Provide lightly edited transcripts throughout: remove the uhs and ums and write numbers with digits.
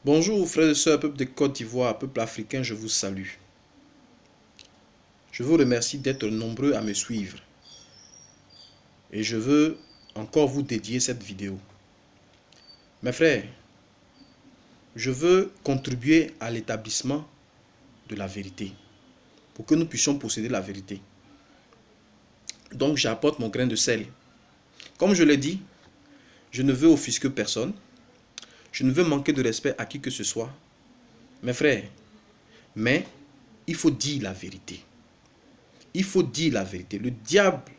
Bonjour frères et sœurs, peuple de Côte d'Ivoire, peuple africain, je vous salue. Je vous remercie d'être nombreux à me suivre. Et je veux encore vous dédier cette vidéo. Mes frères, je veux contribuer à l'établissement de la vérité, pour que nous puissions posséder la vérité. Donc j'apporte mon grain de sel. Comme je l'ai dit, je ne veux offusquer personne. Je ne veux manquer de respect à qui que ce soit. Mes frères, mais il faut dire la vérité. Il faut dire la vérité. Le diable,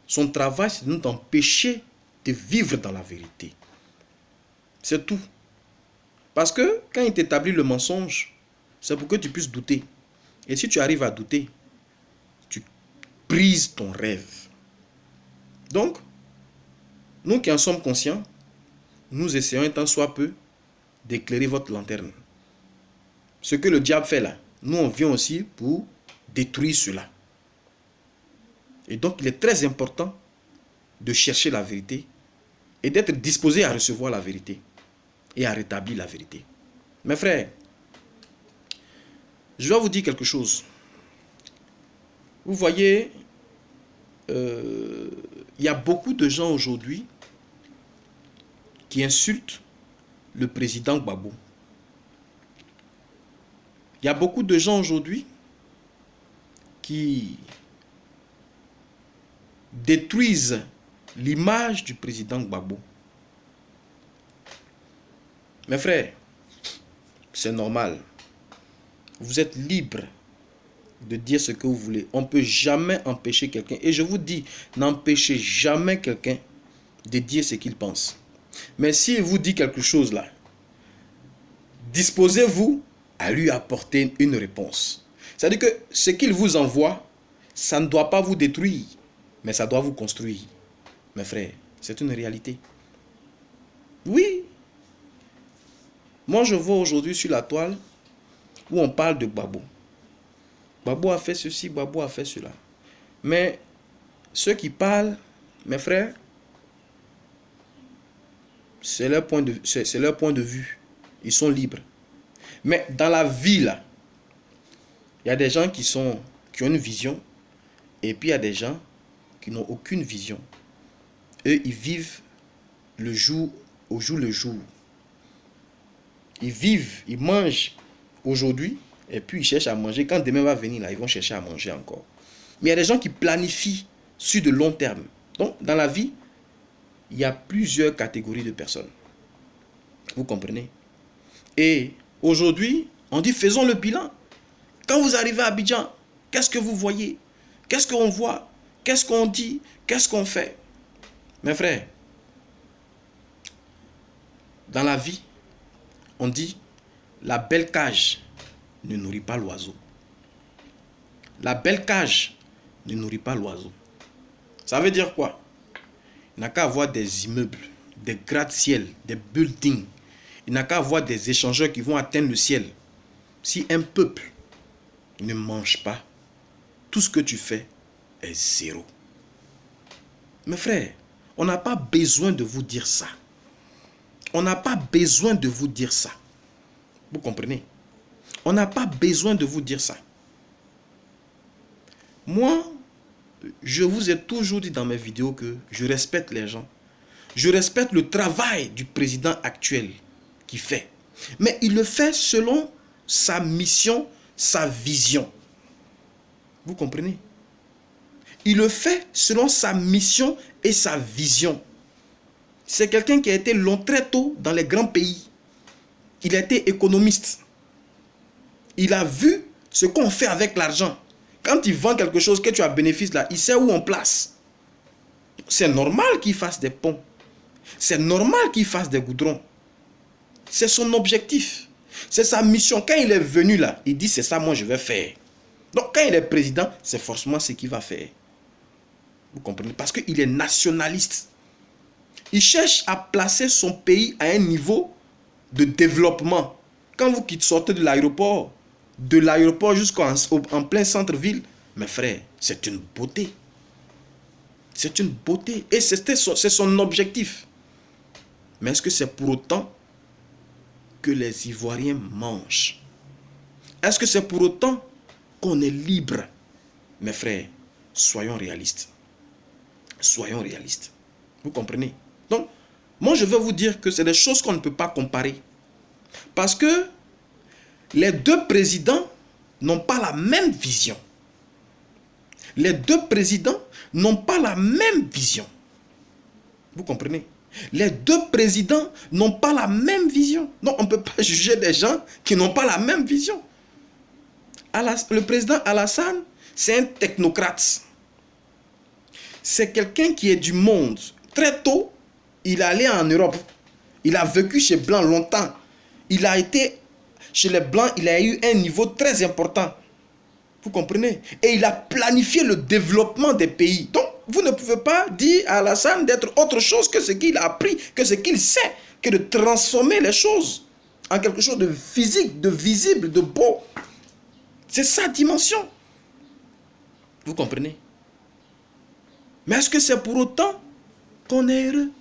son travail, c'est de nous empêcher de vivre dans la vérité. C'est tout. Parce que quand il t'établit le mensonge, c'est pour que tu puisses douter. Et si tu arrives à douter, tu brises ton rêve. Donc, nous qui en sommes conscients, nous essayons un tant soit peu d'éclairer votre lanterne. Ce que le diable fait là, nous on vient aussi pour détruire cela. Et donc il est très important de chercher la vérité et d'être disposé à recevoir la vérité et à rétablir la vérité. Mes frères, je dois vous dire quelque chose. Vous voyez, il y a beaucoup de gens aujourd'hui qui insultent le président Gbagbo. Il y a beaucoup de gens aujourd'hui qui détruisent l'image du président Gbagbo. Mes frères, c'est normal. Vous êtes libre de dire ce que vous voulez. On ne peut jamais empêcher quelqu'un. Et je vous dis, n'empêchez jamais quelqu'un de dire ce qu'il pense. Mais s'il vous dit quelque chose là, disposez-vous à lui apporter une réponse. C'est-à-dire que ce qu'il vous envoie, ça ne doit pas vous détruire, mais ça doit vous construire. Mes frères, c'est une réalité. Oui. Moi, je vois aujourd'hui sur la toile où on parle de Gbagbo. Gbagbo a fait ceci, Gbagbo a fait cela. Mais ceux qui parlent, mes frères, c'est leur point de vue. Ils sont libres. Mais dans la vie, là, il y a des gens qui ont une vision, et puis il y a des gens qui n'ont aucune vision. Eux, ils vivent le jour au jour le jour. Ils vivent, ils mangent aujourd'hui, et puis ils cherchent à manger. Quand demain va venir, là, ils vont chercher à manger encore. Mais il y a des gens qui planifient sur de long terme. Donc, dans la vie, il y a plusieurs catégories de personnes. Vous comprenez? Et aujourd'hui, on dit faisons le bilan. Quand vous arrivez à Abidjan, qu'est-ce que vous voyez? Qu'est-ce qu'on voit? Qu'est-ce qu'on dit? Qu'est-ce qu'on fait? Mes frères, dans la vie, on dit la belle cage ne nourrit pas l'oiseau. La belle cage ne nourrit pas l'oiseau. Ça veut dire quoi? Il n'a qu'à avoir des immeubles, des gratte-ciel, des buildings. Il n'a qu'à avoir des échangeurs qui vont atteindre le ciel. Si un peuple ne mange pas, tout ce que tu fais est zéro. Mes frères, on n'a pas besoin de vous dire ça. On n'a pas besoin de vous dire ça. Vous comprenez? On n'a pas besoin de vous dire ça. Moi, je vous ai toujours dit dans mes vidéos que je respecte les gens. Je respecte le travail du président actuel qui fait. Mais il le fait selon sa mission, sa vision. Vous comprenez? Il le fait selon sa mission et sa vision. C'est quelqu'un qui a été long très tôt dans les grands pays. Il a été économiste. Il a vu ce qu'on fait avec l'argent. Quand il vend quelque chose, que tu as bénéfice là, il sait où on place. C'est normal qu'il fasse des ponts. C'est normal qu'il fasse des goudrons. C'est son objectif. C'est sa mission. Quand il est venu là, il dit c'est ça moi je vais faire. Donc quand il est président, c'est forcément ce qu'il va faire. Vous comprenez? Parce qu'il est nationaliste. Il cherche à placer son pays à un niveau de développement. Quand vous sortez de l'aéroport jusqu'en plein centre-ville, mes frères, c'est une beauté. C'est une beauté. Et c'est son objectif. Mais est-ce que c'est pour autant que les Ivoiriens mangent. Est-ce que c'est pour autant qu'on est libre? Mes frères, soyons réalistes. Soyons réalistes. Vous comprenez? Donc, moi je veux vous dire que c'est des choses qu'on ne peut pas comparer. Parce que les deux présidents n'ont pas la même vision. Les deux présidents n'ont pas la même vision. Vous comprenez? Les deux présidents n'ont pas la même vision. Donc on ne peut pas juger des gens qui n'ont pas la même vision. Le président Alassane, c'est un technocrate. C'est quelqu'un qui est du monde. Très tôt, il est allé en Europe. Il a vécu chez Blanc longtemps. Il a été chez les Blancs, il a eu un niveau très important. Vous comprenez? Et il a planifié le développement des pays. Donc, vous ne pouvez pas dire à Alassane d'être autre chose que ce qu'il a appris, que ce qu'il sait, que de transformer les choses en quelque chose de physique, de visible, de beau. C'est sa dimension. Vous comprenez? Mais est-ce que c'est pour autant qu'on est heureux?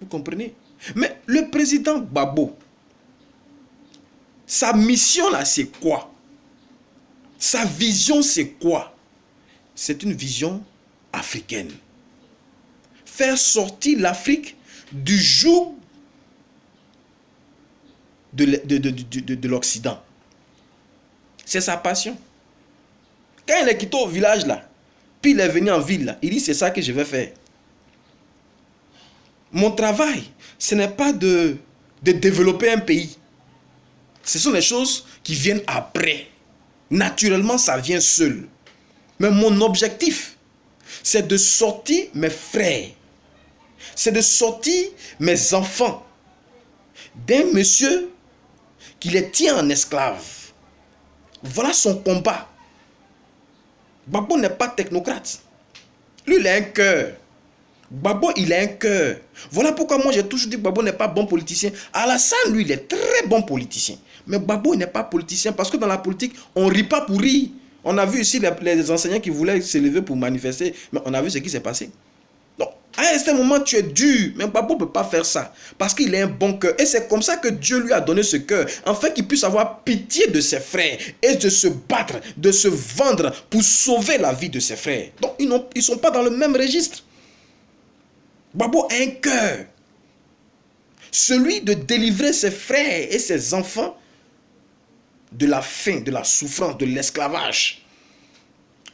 Vous comprenez? Mais le président Gbagbo, sa mission là, c'est quoi? Sa vision, c'est quoi? C'est une vision africaine. Faire sortir l'Afrique du joug de l'Occident. C'est sa passion. Quand il est quitté au village là, puis il est venu en ville là, il dit c'est ça que je vais faire. Mon travail, ce n'est pas de développer un pays. Ce sont des choses qui viennent après. Naturellement, ça vient seul. Mais mon objectif, c'est de sortir mes frères. C'est de sortir mes enfants d'un monsieur qui les tient en esclave. Voilà son combat. Gbagbo n'est pas technocrate. Lui, il a un cœur. Gbagbo, il a un cœur. Voilà pourquoi moi, j'ai toujours dit que Gbagbo n'est pas bon politicien. Alassane, lui, il est très bon politicien. Mais Gbagbo, il n'est pas politicien parce que dans la politique, on ne rit pas pour rire. On a vu ici les enseignants qui voulaient s'élever pour manifester, mais on a vu ce qui s'est passé. Donc, à un certain moment, tu es dur, mais Gbagbo ne peut pas faire ça parce qu'il a un bon cœur. Et c'est comme ça que Dieu lui a donné ce cœur, afin qu'il puisse avoir pitié de ses frères et de se battre, de se vendre pour sauver la vie de ses frères. Donc, ils ne sont pas dans le même registre. Gbagbo a un cœur, celui de délivrer ses frères et ses enfants de la faim, de la souffrance, de l'esclavage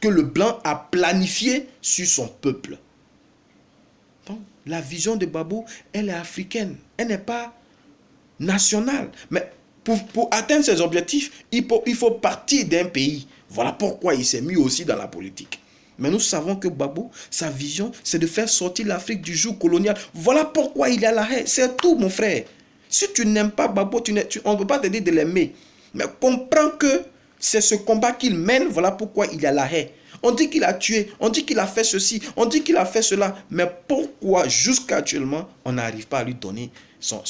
que le blanc a planifié sur son peuple. Donc, la vision de Gbagbo, elle est africaine, elle n'est pas nationale. Mais pour atteindre ses objectifs, il faut partir d'un pays. Voilà pourquoi il s'est mis aussi dans la politique. Mais nous savons que Gbagbo, sa vision, c'est de faire sortir l'Afrique du joug colonial. Voilà pourquoi il est à la haie. C'est tout, mon frère. Si tu n'aimes pas Gbagbo, on ne peut pas te dire de l'aimer. Mais comprends que c'est ce combat qu'il mène. Voilà pourquoi il est à la haie. On dit qu'il a tué, on dit qu'il a fait ceci, on dit qu'il a fait cela. Mais pourquoi jusqu'à actuellement, on n'arrive pas à lui donner son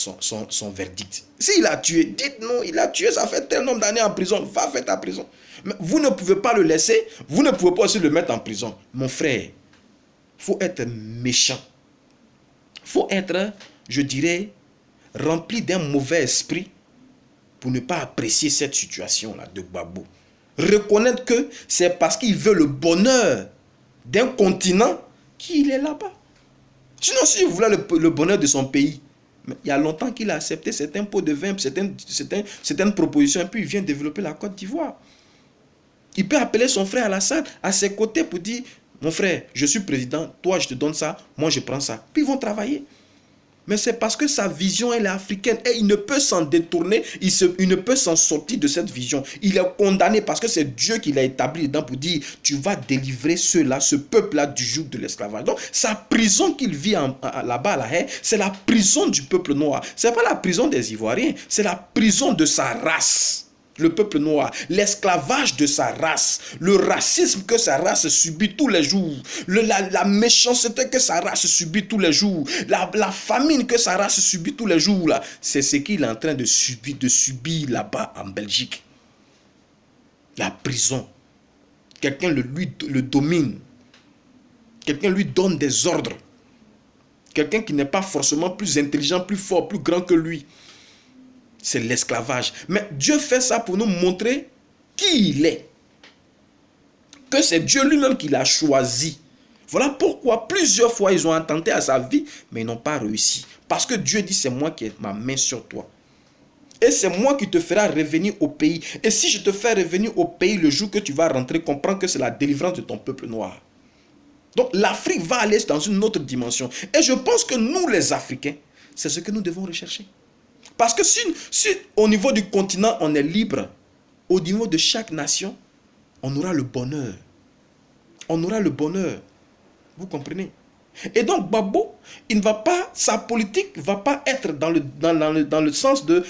verdict? S'il a tué, dites-nous, il a tué, ça fait tel nombre d'années en prison, va faire ta prison. Mais vous ne pouvez pas le laisser, vous ne pouvez pas aussi le mettre en prison. Mon frère, il faut être méchant. Il faut être, je dirais, rempli d'un mauvais esprit pour ne pas apprécier cette situation-là de Gbagbo. Reconnaître que c'est parce qu'il veut le bonheur d'un continent qu'il est là-bas. Sinon, s'il voulait le bonheur de son pays, mais il y a longtemps qu'il a accepté certains pots de vin, certaines propositions, et puis il vient développer la Côte d'Ivoire. Il peut appeler son frère Alassane à ses côtés pour dire, mon frère, je suis président, toi je te donne ça, moi je prends ça. Puis ils vont travailler. Mais c'est parce que sa vision, elle est africaine et il ne peut s'en détourner, il ne peut s'en sortir de cette vision. Il est condamné parce que c'est Dieu qui l'a établi dedans pour dire, tu vas délivrer ceux-là, ce peuple-là du joug de l'esclavage. Donc, sa prison qu'il vit là-bas à la haie, c'est la prison du peuple noir. Ce n'est pas la prison des Ivoiriens, c'est la prison de sa race. Le peuple noir, l'esclavage de sa race, le racisme que sa race subit tous les jours, la méchanceté que sa race subit tous les jours, la famine que sa race subit tous les jours, c'est ce qu'il est en train de subir là-bas en Belgique. La prison. Quelqu'un le domine. Quelqu'un lui donne des ordres. Quelqu'un qui n'est pas forcément plus intelligent, plus fort, plus grand que lui. C'est l'esclavage. Mais Dieu fait ça pour nous montrer qui il est. Que c'est Dieu lui-même qui l'a choisi. Voilà pourquoi plusieurs fois ils ont attenté à sa vie, mais ils n'ont pas réussi. Parce que Dieu dit, c'est moi qui ai ma main sur toi. Et c'est moi qui te fera revenir au pays. Et si je te fais revenir au pays le jour que tu vas rentrer, comprends que c'est la délivrance de ton peuple noir. Donc l'Afrique va aller dans une autre dimension. Et je pense que nous les Africains, c'est ce que nous devons rechercher. Parce que si au niveau du continent on est libre, au niveau de chaque nation, on aura le bonheur. On aura le bonheur. Vous comprenez? Et donc Gbagbo, il ne va pas, sa politique ne va pas être dans le sens de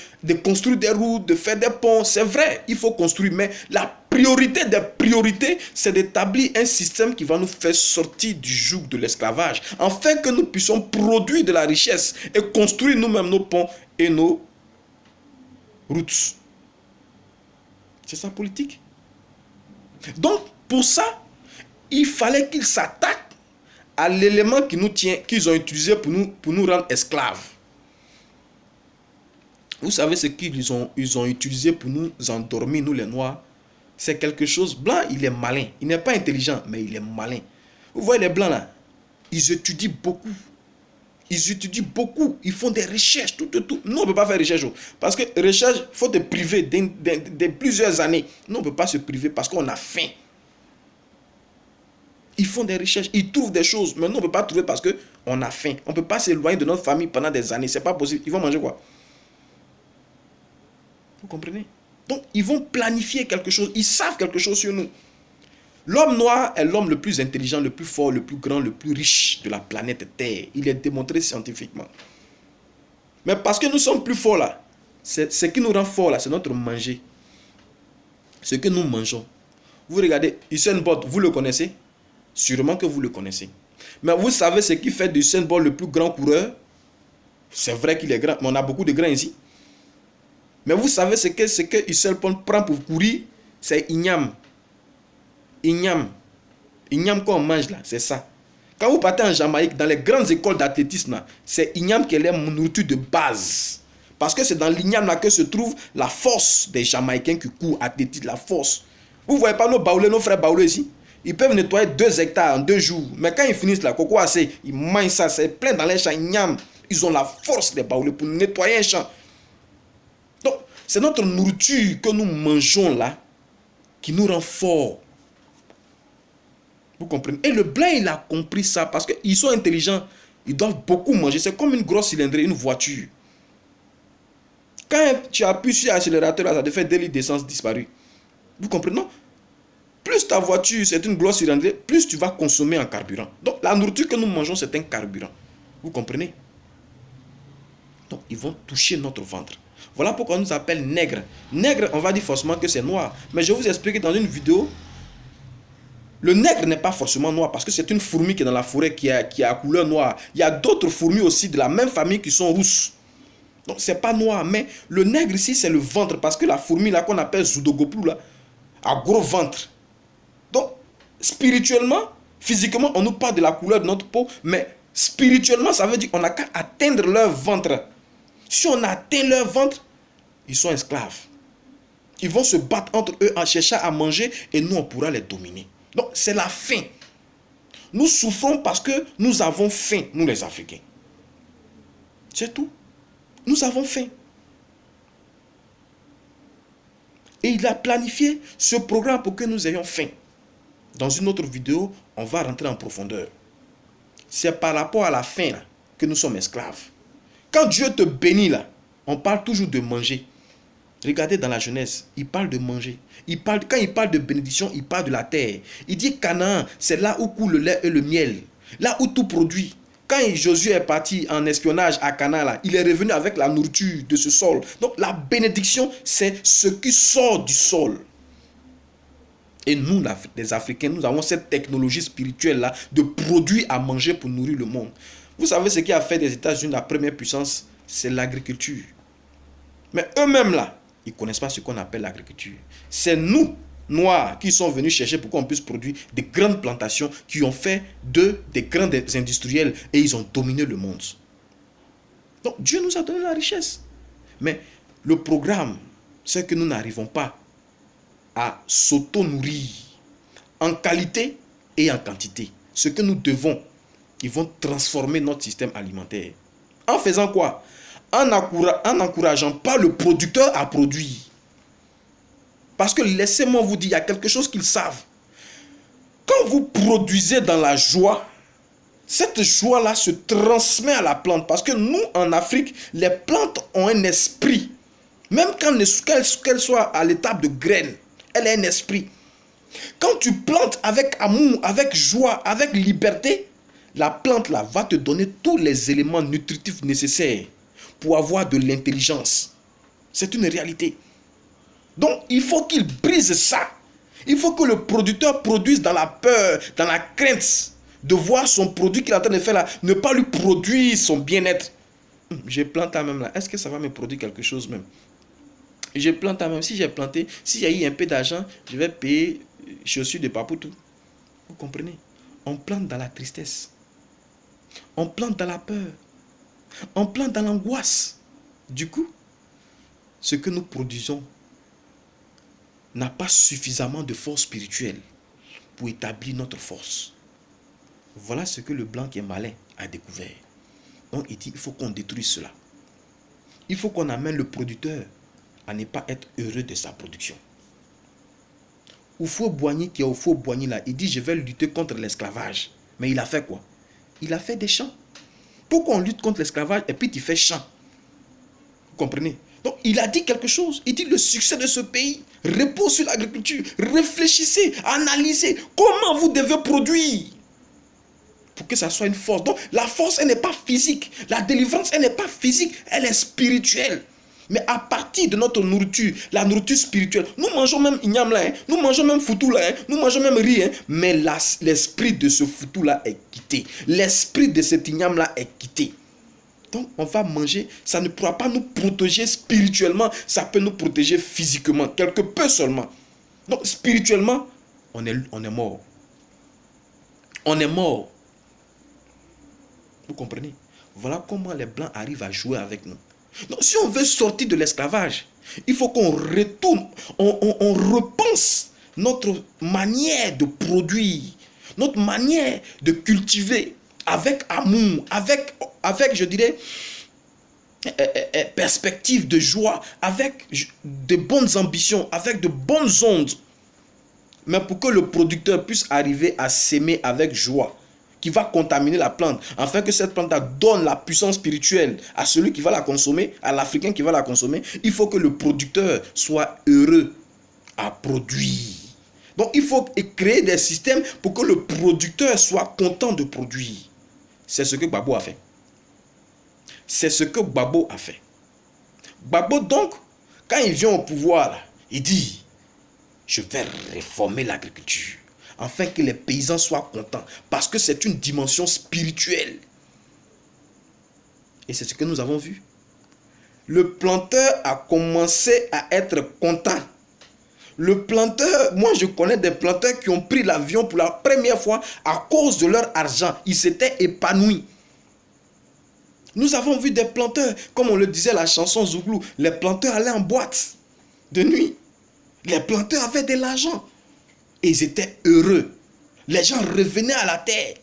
construire des routes, de faire des ponts. C'est vrai, il faut construire, mais la priorité des priorités, c'est d'établir un système qui va nous faire sortir du joug de l'esclavage, afin que nous puissions produire de la richesse et construire nous-mêmes nos ponts et nos routes. C'est sa politique. Donc, pour ça, il fallait qu'il s'attaque à l'élément qui nous tient, qu'ils ont utilisé pour nous rendre esclaves. Vous savez ce qu'ils ont utilisé pour nous endormir, nous les Noirs? C'est quelque chose. Blanc, il est malin. Il n'est pas intelligent, mais il est malin. Vous voyez les Blancs là? Ils étudient beaucoup. Ils étudient beaucoup. Ils font des recherches. Tout. Nous, on ne peut pas faire recherche. Parce que recherche, il faut te priver de plusieurs années. Nous, on ne peut pas se priver parce qu'on a faim. Ils font des recherches, ils trouvent des choses. Mais nous, on ne peut pas trouver parce qu'on a faim. On ne peut pas s'éloigner de notre famille pendant des années. Ce n'est pas possible. Ils vont manger quoi? Vous comprenez? Donc, ils vont planifier quelque chose. Ils savent quelque chose sur nous. L'homme noir est l'homme le plus intelligent, le plus fort, le plus grand, le plus riche de la planète Terre. Il est démontré scientifiquement. Mais parce que nous sommes plus forts là, ce qui nous rend forts là, c'est notre manger. Ce que nous mangeons. Vous regardez, Usain Bolt, vous le connaissez? Sûrement que vous le connaissez. Mais vous savez ce qui fait de Usain Bolt le plus grand coureur? C'est vrai qu'il est grand, mais on a beaucoup de grands ici. Mais vous savez ce que Usain Bolt prend pour courir? C'est igname. Igname qu'on mange là, c'est ça. Quand vous partez en Jamaïque, dans les grandes écoles d'athlétisme, c'est igname qui est leur nourriture de base. Parce que c'est dans l'igname là que se trouve la force des Jamaïcains qui courent athlétisme, la force. Vous ne voyez pas nos baoulés, nos frères baoulés ici? Ils peuvent nettoyer 2 hectares en 2 jours. Mais quand ils finissent là, coco assez, ils mangent ça, c'est plein dans les champs, ils ont la force des baoulés pour nettoyer un champ. Donc, c'est notre nourriture que nous mangeons là qui nous rend forts. Vous comprenez? Et le blanc, il a compris ça parce qu'ils sont intelligents. Ils doivent beaucoup manger. C'est comme une grosse cylindrée, une voiture. Quand tu appuies sur l'accélérateur, là, ça te fait 2 litres d'essence disparu. Vous comprenez? Non? Plus ta voiture, c'est une grosse cylindrée, plus tu vas consommer en carburant. Donc, la nourriture que nous mangeons, c'est un carburant. Vous comprenez? Donc, ils vont toucher notre ventre. Voilà pourquoi on nous appelle nègre. Nègre, on va dire forcément que c'est noir. Mais je vais vous expliquer dans une vidéo. Le nègre n'est pas forcément noir parce que c'est une fourmi qui est dans la forêt qui a couleur noire. Il y a d'autres fourmis aussi de la même famille qui sont rousses. Donc, c'est pas noir. Mais le nègre ici, c'est le ventre. Parce que la fourmi là qu'on appelle Zoudogopou là, a gros ventre. Donc, spirituellement, physiquement, on nous parle de la couleur de notre peau, mais spirituellement, ça veut dire qu'on n'a qu'à atteindre leur ventre. Si on atteint leur ventre, ils sont esclaves. Ils vont se battre entre eux en cherchant à manger et nous, on pourra les dominer. Donc, c'est la faim. Nous souffrons parce que nous avons faim, nous les Africains. C'est tout. Nous avons faim. Et il a planifié ce programme pour que nous ayons faim. Dans une autre vidéo, on va rentrer en profondeur. C'est par rapport à la faim là, que nous sommes esclaves. Quand Dieu te bénit là, on parle toujours de manger. Regardez dans la Genèse, il parle de manger. Quand il parle de bénédiction, il parle de la terre. Il dit Canaan, c'est là où coule le lait et le miel. Là où tout produit. Quand Josué est parti en espionnage à Canaan, là, il est revenu avec la nourriture de ce sol. Donc la bénédiction, c'est ce qui sort du sol. Et nous, les Africains, nous avons cette technologie spirituelle-là de produits à manger pour nourrir le monde. Vous savez ce qui a fait des États-Unis la première puissance? C'est l'agriculture. Mais eux-mêmes, là, ils ne connaissent pas ce qu'on appelle l'agriculture. C'est nous, Noirs, qui sont venus chercher pour qu'on puisse produire des grandes plantations qui ont fait d'eux des grands industriels et ils ont dominé le monde. Donc, Dieu nous a donné la richesse. Mais Le programme, c'est que nous n'arrivons pas à s'auto-nourrir en qualité et en quantité. Ce que nous devons, ils vont transformer notre système alimentaire. En faisant quoi? En n'encourageant pas le producteur à produire. Parce que laissez-moi vous dire, il y a quelque chose qu'ils savent. Quand vous produisez dans la joie, cette joie-là se transmet à la plante. Parce que nous, en Afrique, les plantes ont un esprit. Même qu'elle soit à l'étape de graine, elle a un esprit. Quand tu plantes avec amour, avec joie, avec liberté, la plante là va te donner tous les éléments nutritifs nécessaires pour avoir de l'intelligence. C'est une réalité. Donc, il faut qu'il brise ça. Il faut que le producteur produise dans la peur, dans la crainte de voir son produit qu'il est en train de faire là, ne pas lui produire son bien-être. J'ai planté même là. Est-ce que ça va me produire quelque chose même? J'ai planté même. Si j'ai planté, s'il y a eu un peu d'argent, je vais payer chaussures de papoutou. Vous comprenez? On plante dans la tristesse. On plante dans la peur. On plante dans l'angoisse. Du coup, ce que nous produisons n'a pas suffisamment de force spirituelle pour établir notre force. Voilà ce que le blanc qui est malin a découvert. Donc il dit, il faut qu'on détruise cela. Il faut qu'on amène le producteur à ne pas être heureux de sa production. Houphouët-Boigny, qui est Houphouët-Boigny là, il dit, je vais lutter contre l'esclavage. Mais il a fait quoi? Il a fait des champs. Pourquoi on lutte contre l'esclavage et puis tu fais champ? Vous comprenez? Donc il a dit quelque chose. Il dit, le succès de ce pays repose sur l'agriculture. Réfléchissez, analysez comment vous devez produire pour que ça soit une force. Donc la force, elle n'est pas physique. La délivrance, elle n'est pas physique, elle est spirituelle. Mais à partir de notre nourriture, la nourriture spirituelle, nous mangeons même igname là, hein, nous mangeons même foutou là, hein, nous mangeons même riz, hein, mais l'esprit de ce foutou là est quitté. L'esprit de cet igname là est quitté. Donc on va manger, ça ne pourra pas nous protéger spirituellement, ça peut nous protéger physiquement, quelque peu seulement. Donc spirituellement, on est mort. On est mort. Vous comprenez? Voilà comment les Blancs arrivent à jouer avec nous. Donc, si on veut sortir de l'esclavage, il faut qu'on retourne, on repense notre manière de produire, notre manière de cultiver avec amour, avec je dirais, perspective de joie, avec de bonnes ambitions, avec de bonnes ondes. Mais pour que le producteur puisse arriver à s'aimer avec joie, qui va contaminer la plante, afin que cette plante donne la puissance spirituelle à celui qui va la consommer, à l'Africain qui va la consommer, il faut que le producteur soit heureux à produire. Donc il faut créer des systèmes pour que le producteur soit content de produire. C'est ce que Gbagbo a fait. C'est ce que Gbagbo a fait. Gbagbo donc, quand il vient au pouvoir, là, il dit, je vais réformer l'agriculture, afin que les paysans soient contents. Parce que c'est une dimension spirituelle. Et c'est ce que nous avons vu. Le planteur a commencé à être content. Le planteur, moi je connais des planteurs qui ont pris l'avion pour la première fois à cause de leur argent. Ils s'étaient épanouis. Nous avons vu des planteurs, comme on le disait la chanson Zouglou, les planteurs allaient en boîte de nuit. Les planteurs avaient de l'argent. Et ils étaient heureux. Les gens revenaient à la terre.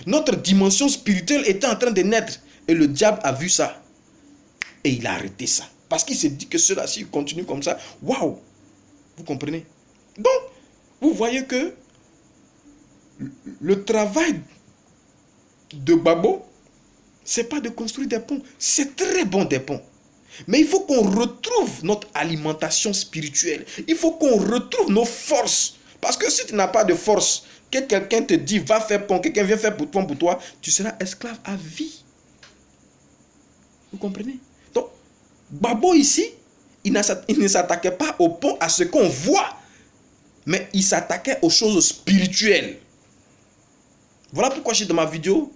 Notre dimension spirituelle était en train de naître. Et le diable a vu ça. Et il a arrêté ça. Parce qu'il s'est dit que cela, s'il continue comme ça, waouh! Vous comprenez? Donc, vous voyez que le travail de Gbagbo, ce n'est pas de construire des ponts. C'est très bon des ponts. Mais il faut qu'on retrouve notre alimentation spirituelle. Il faut qu'on retrouve nos forces. Parce que si tu n'as pas de force, que quelqu'un te dit, va faire pont, quelqu'un vient faire pont pour toi, tu seras esclave à vie. Vous comprenez? Donc, Gbagbo ici, il ne s'attaquait pas au pont, à ce qu'on voit, mais il s'attaquait aux choses spirituelles. Voilà pourquoi j'ai dans ma vidéo,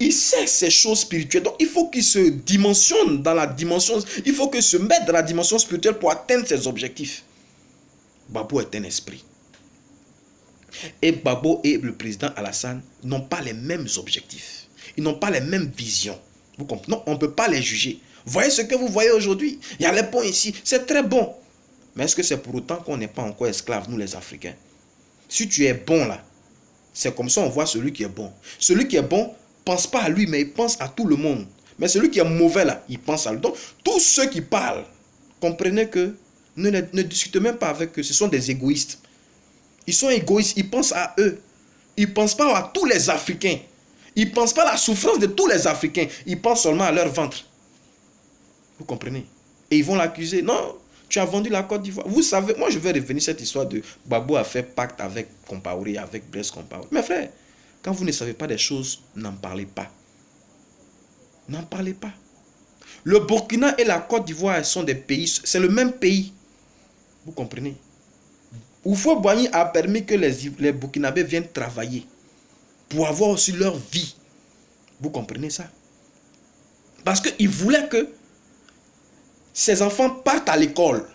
il sait ces choses spirituelles. Donc, il faut qu'il se dimensionne dans la dimension, il faut qu'il se mette dans la dimension spirituelle pour atteindre ses objectifs. Gbagbo est un esprit. Et Gbagbo et le président Alassane n'ont pas les mêmes objectifs. Ils n'ont pas les mêmes visions. Vous comprenez? Non, on ne peut pas les juger. Voyez ce que vous voyez aujourd'hui. Il y a les ponts ici. C'est très bon. Mais est-ce que c'est pour autant qu'on n'est pas encore esclaves, nous les Africains? Si tu es bon là, c'est comme ça on voit celui qui est bon. Celui qui est bon, pense pas à lui, mais il pense à tout le monde. Mais celui qui est mauvais là, il pense à lui. Donc, tous ceux qui parlent, comprenez que ne discutez même pas avec eux. Ce sont des égoïstes. Ils sont égoïstes, ils pensent à eux. Ils ne pensent pas à tous les Africains. Ils ne pensent pas à la souffrance de tous les Africains. Ils pensent seulement à leur ventre. Vous comprenez? Et ils vont l'accuser. Non, tu as vendu la Côte d'Ivoire. Vous savez, moi je vais revenir cette histoire de Gbagbo a fait pacte avec Compaoré, avec Blaise Compaoré. Mes frères, quand vous ne savez pas des choses, n'en parlez pas. N'en parlez pas. Le Burkina et la Côte d'Ivoire sont des pays, c'est le même pays. Vous comprenez? Houphouët-Boigny a permis que les Burkinabés viennent travailler pour avoir aussi leur vie. Vous comprenez ça? Parce qu'il voulait que ses enfants partent à l'école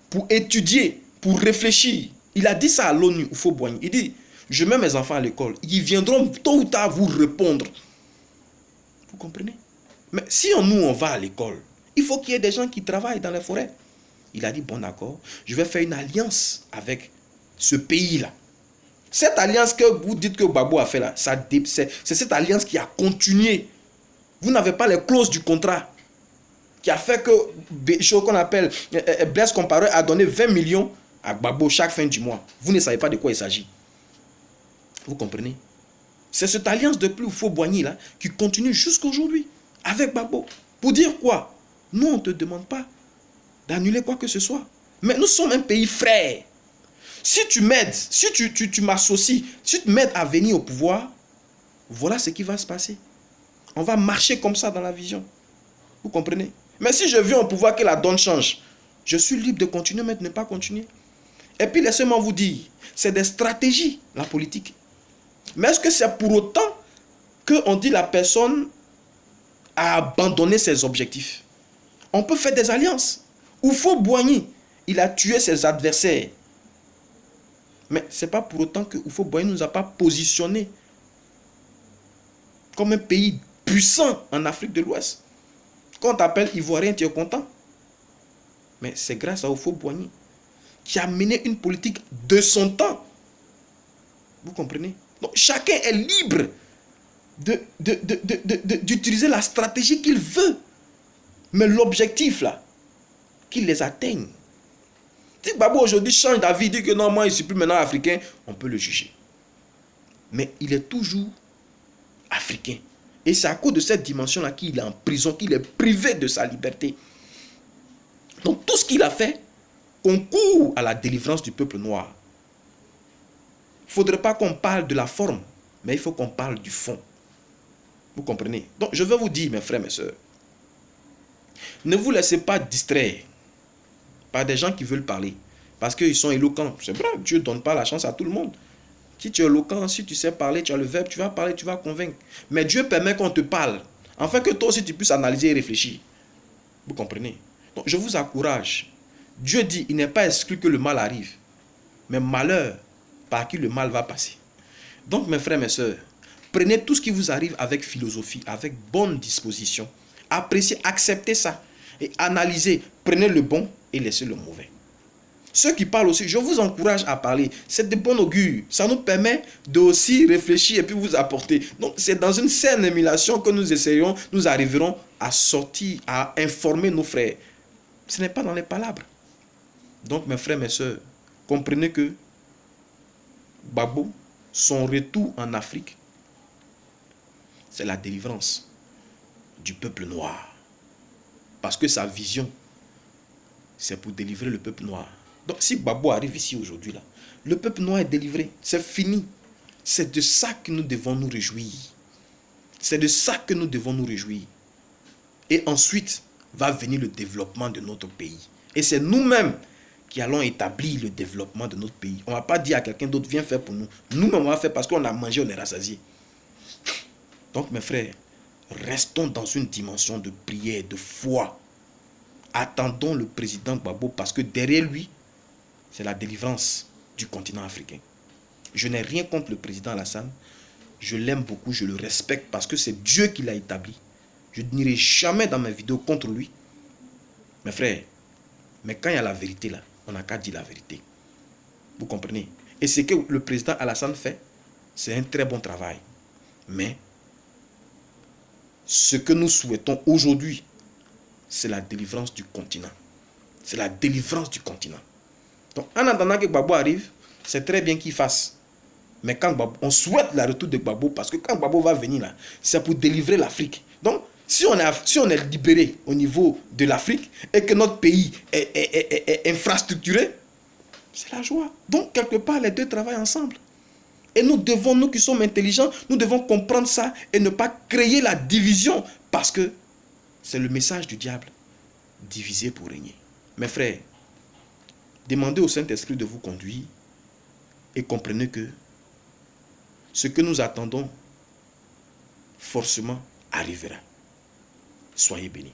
pour étudier, pour réfléchir. Il a dit ça à l'ONU, Houphouët-Boigny. Il dit, je mets mes enfants à l'école. Ils viendront tôt ou tard vous répondre. Vous comprenez? Mais si nous, on va à l'école, il faut qu'il y ait des gens qui travaillent dans les forêts. Il a dit, bon d'accord, je vais faire une alliance avec ce pays-là. Cette alliance que vous dites que Gbagbo a fait là, c'est cette alliance qui a continué. Vous n'avez pas les clauses du contrat qui a fait que ce qu'on appelle Blaise Compaoré a donné 20 millions à Gbagbo chaque fin du mois. Vous ne savez pas de quoi il s'agit. Vous comprenez? C'est cette alliance de plus Houphouët-Boigny là qui continue jusqu'à aujourd'hui avec Gbagbo. Pour dire quoi? Nous, on ne te demande pas d'annuler quoi que ce soit. Mais nous sommes un pays frère. Si tu m'aides, si tu m'associes, si tu m'aides à venir au pouvoir, voilà ce qui va se passer. On va marcher comme ça dans la vision. Vous comprenez? Mais si je viens au pouvoir que la donne change, je suis libre de continuer, mais de ne pas continuer. Et puis laissez-moi vous dire, c'est des stratégies, la politique. Mais est-ce que c'est pour autant qu'on dit la personne a abandonné ses objectifs? On peut faire des alliances. Houphouët-Boigny, il a tué ses adversaires. Mais ce n'est pas pour autant que Houphouët-Boigny ne nous a pas positionné comme un pays puissant en Afrique de l'Ouest. Quand on t'appelle Ivoirien, tu es content. Mais c'est grâce à Houphouët-Boigny qui a mené une politique de son temps. Vous comprenez? Donc chacun est libre d'utiliser la stratégie qu'il veut. Mais l'objectif là, qu'il les atteigne. Si Gbagbo aujourd'hui change d'avis, dit que non, moi je ne suis plus maintenant africain, on peut le juger. Mais il est toujours africain. Et c'est à cause de cette dimension-là qu'il est en prison, qu'il est privé de sa liberté. Donc tout ce qu'il a fait concourt à la délivrance du peuple noir. Il ne faudrait pas qu'on parle de la forme, mais il faut qu'on parle du fond. Vous comprenez? Donc je vais vous dire, mes frères, mes soeurs, ne vous laissez pas distraire par des gens qui veulent parler. Parce qu'ils sont éloquents. C'est vrai, Dieu ne donne pas la chance à tout le monde. Si tu es éloquent, si tu sais parler, tu as le verbe, tu vas parler, tu vas convaincre. Mais Dieu permet qu'on te parle, afin que toi aussi tu puisses analyser et réfléchir. Vous comprenez? Donc je vous encourage. Dieu dit, il n'est pas exclu que le mal arrive. Mais malheur, par qui le mal va passer. Donc mes frères, mes soeurs, prenez tout ce qui vous arrive avec philosophie, avec bonne disposition. Appréciez, acceptez ça. Et analysez, prenez le bon et laissez le mauvais. Ceux qui parlent aussi, je vous encourage à parler. C'est de bon augure. Ça nous permet de aussi réfléchir et puis vous apporter. Donc c'est dans une saine émulation que nous essayons, nous arriverons à sortir, à informer nos frères. Ce n'est pas dans les palabres. Donc mes frères, mes soeurs, comprenez que Gbagbo, son retour en Afrique, c'est la délivrance du peuple noir. Parce que sa vision, c'est pour délivrer le peuple noir. Donc si Gbagbo arrive ici aujourd'hui, là, le peuple noir est délivré. C'est fini. C'est de ça que nous devons nous réjouir. C'est de ça que nous devons nous réjouir. Et ensuite, va venir le développement de notre pays. Et c'est nous-mêmes qui allons établir le développement de notre pays. On ne va pas dire à quelqu'un d'autre, viens faire pour nous. Nous-mêmes, on va faire parce qu'on a mangé, on est rassasié. Donc, mes frères, restons dans une dimension de prière, de foi. Attendons le président Gbagbo parce que derrière lui, c'est la délivrance du continent africain. Je n'ai rien contre le président Alassane. Je l'aime beaucoup, je le respecte parce que c'est Dieu qui l'a établi. Je n'irai jamais dans mes vidéos contre lui. Mes frères, mais quand il y a la vérité là, on n'a qu'à dire la vérité. Vous comprenez? Et ce que le président Alassane fait, c'est un très bon travail. Mais ce que nous souhaitons aujourd'hui, c'est la délivrance du continent. C'est la délivrance du continent. Donc, en attendant que Gbagbo arrive, c'est très bien qu'il fasse. Mais quand Gbagbo, on souhaite la retour de Gbagbo, parce que quand Gbagbo va venir là, c'est pour délivrer l'Afrique. Donc, si on est libéré au niveau de l'Afrique et que notre pays est infrastructuré, c'est la joie. Donc, quelque part, les deux travaillent ensemble. Et nous devons, nous qui sommes intelligents, nous devons comprendre ça et ne pas créer la division. Parce que c'est le message du diable. Diviser pour régner. Mes frères, demandez au Saint-Esprit de vous conduire et comprenez que ce que nous attendons forcément arrivera. Soyez bénis.